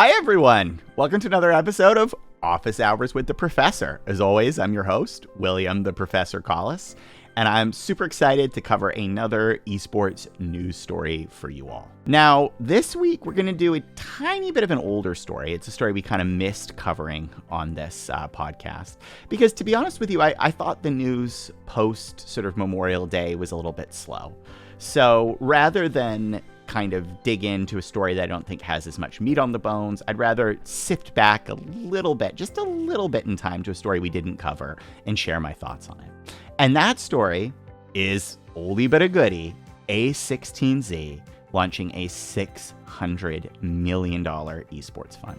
Hi, everyone. Welcome to another episode of Office Hours with the Professor. As always, I'm your host, William the Professor Collis, and I'm super excited to cover another esports news story for you all. Now, this week, we're going to do a tiny bit of an older story. It's a story we kind of missed covering on this podcast. Because to be honest with you, I thought the news post sort of Memorial Day was a little bit slow. So rather than kind of dig into a story that I don't think has as much meat on the bones, I'd rather sift back a little bit, just a little bit in time, to a story we didn't cover and share my thoughts on it. And that story is oldie but a goodie, a16z launching a $600 million esports fund.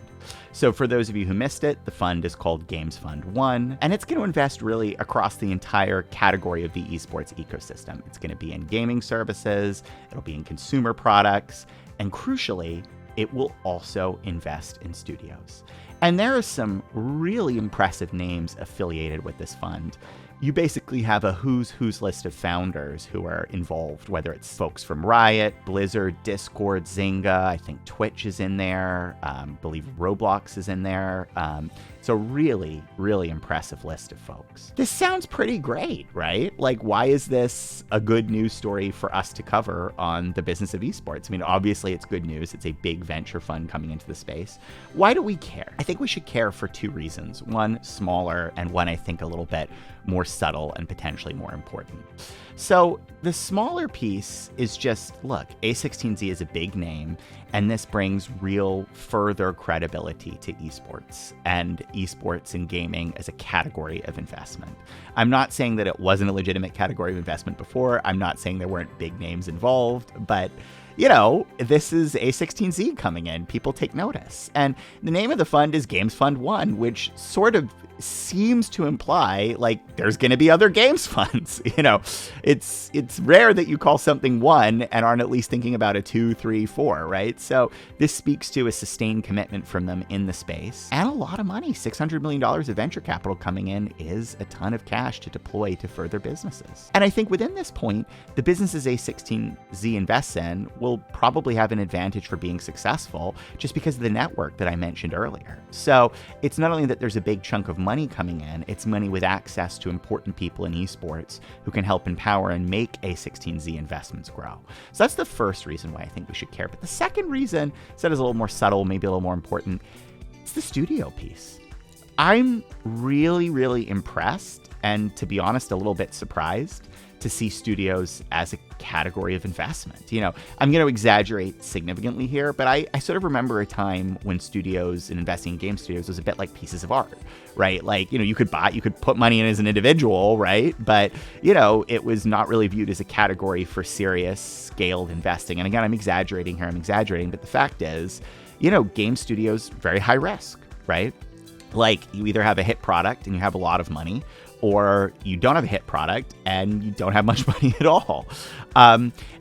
So for those of you who missed it, the fund is called Games Fund 1, and it's going to invest really across the entire category of the esports ecosystem. It's going to be in gaming services, it'll be in consumer products, and crucially, it will also invest in studios. And there are some really impressive names affiliated with this fund. You basically have a who's list of founders who are involved, whether it's folks from Riot, Blizzard, Discord, Zynga, I think Twitch is in there, believe Roblox is in there. It's a really, really impressive list of folks. This sounds pretty great, right? Like, why is this a good news story for us to cover on the Business of Esports? I mean, obviously it's good news. It's a big venture fund coming into the space. Why do we care? I think we should care for two reasons. One, smaller, and one, I think, a little bit more subtle and potentially more important. So the smaller piece is just, look, a16z is a big name, and this brings real further credibility to esports and esports and gaming as a category of investment. I'm not saying that it wasn't a legitimate category of investment before. I'm not saying there weren't big names involved, but you know, this is a16z coming in. People take notice. And the name of the fund is Games Fund 1, which sort of seems to imply like there's going to be other games funds. You know, it's rare that you call something 1 and aren't at least thinking about a 2, 3, 4, right? So this speaks to a sustained commitment from them in the space and a lot of money. $600 million of venture capital coming in is a ton of cash to deploy to further businesses. And I think within this point, the businesses a16z invests in will probably have an advantage for being successful just because of the network that I mentioned earlier. So it's not only that there's a big chunk of money coming in, it's money with access to important people in esports who can help empower and make a16z investments grow. So that's the first reason why I think we should care. But the second reason, so that is a little more subtle, maybe a little more important, it's the studio piece. I'm really, really impressed and, to be honest, a little bit surprised to see studios as a category of investment. You know, I'm going to exaggerate significantly here, but I sort of remember a time when studios and investing in game studios was a bit like pieces of art, right? Like, you know, you could put money in as an individual, right? But, you know, it was not really viewed as a category for serious scaled investing. And again, I'm exaggerating, but the fact is, you know, game studios, very high risk, right? Like, you either have a hit product and you have a lot of money, or you don't have a hit product and you don't have much money at all.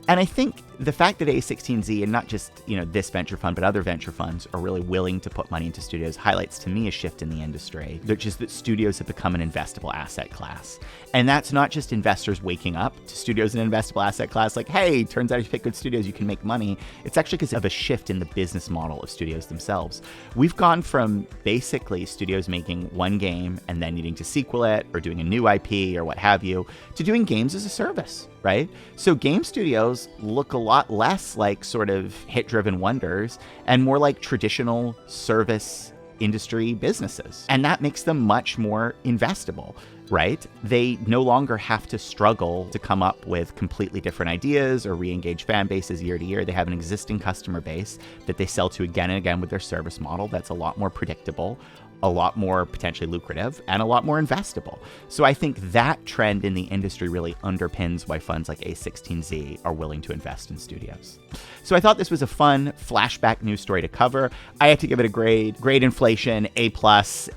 And I think the fact that a16z, and not just, you know, this venture fund, but other venture funds are really willing to put money into studios highlights to me a shift in the industry, which is that studios have become an investable asset class. And that's not just investors waking up to studios an investable asset class, like, hey, turns out if you pick good studios, you can make money. It's actually because of a shift in the business model of studios themselves. We've gone from basically studios making one game and then needing to sequel it or doing a new IP or what have you, to doing games as a service, right? So game studios look a lot less like sort of hit-driven wonders and more like traditional service industry businesses. And that makes them much more investable, right? They no longer have to struggle to come up with completely different ideas or re-engage fan bases year to year. They have an existing customer base that they sell to again and again with their service model that's a lot more predictable, a lot more potentially lucrative, and a lot more investable. So I think that trend in the industry really underpins why funds like a16z are willing to invest in studios. So I thought this was a fun flashback news story to cover. I had to give it a grade inflation, A+.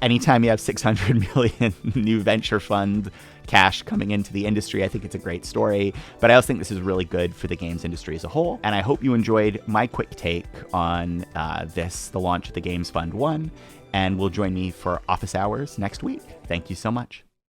Anytime you have 600 million new venture fund cash coming into the industry, I think it's a great story. But I also think this is really good for the games industry as a whole. And I hope you enjoyed my quick take on the launch of the Games Fund 1, and will join me for office hours next week. Thank you so much.